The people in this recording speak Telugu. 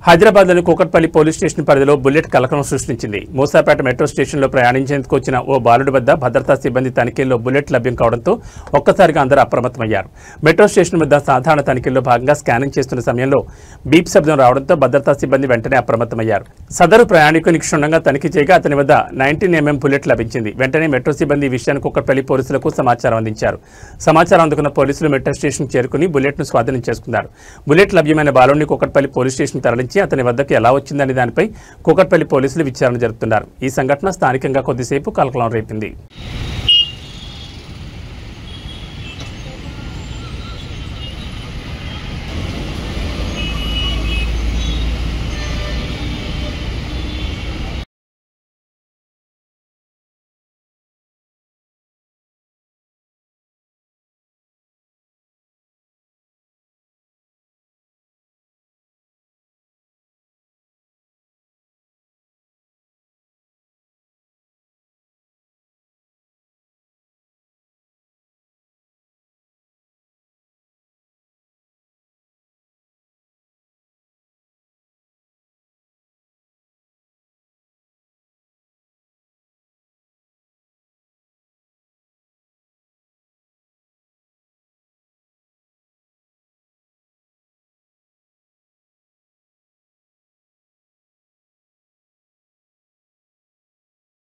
హైదరాబాద్లోని కూకట్పల్లి పోలీస్ స్టేషన్ పరిధిలో బుల్లెట్ కలకలం సృష్టించింది. మూసాపేట మెట్రో స్టేషన్లో ప్రయాణించేందుకు వచ్చిన ఓ బాలుడి వద్ద భద్రతా సిబ్బంది తనిఖీల్లో బుల్లెట్ లభ్యం కావడంతో ఒక్కసారిగా అందరూ అప్రమత్తమయ్యారు. మెట్రో స్టేషన్ వద్ద సాధారణ తనిఖీల్లో భాగంగా స్కానింగ్ చేస్తున్న సమయంలో బీప్ శబ్దం రావడంతో భద్రతా సిబ్బంది వెంటనే అప్రమత్తమయ్యారు. సదరు ప్రయాణికుని క్షుణ్ణంగా తనిఖీ చేయగా అతని వద్ద 19mm బుల్లెట్ లభించింది. వెంటనే మెట్రో సిబ్బంది ఈ విషయాన్ని కూకట్పల్లి పోలీసులకు సమాచారం అందించారు. సమాచారం అందుకున్న పోలీసులు మెట్రో స్టేషన్ చేరుకుని బుల్లెట్ను స్వాధీనం చేసుకున్నారు. బుల్లెట్ లభ్యమైన బాలుడిని కూకట్పల్లి పోలీస్ స్టేషన్ తరలించి అతని వద్దకు ఎలా వచ్చిందనే దానిపై కూకట్పల్లి పోలీసులు విచారణ జరుపుతున్నారు. ఈ సంఘటన స్థానికంగా కొద్దిసేపు కలకలం రేపింది.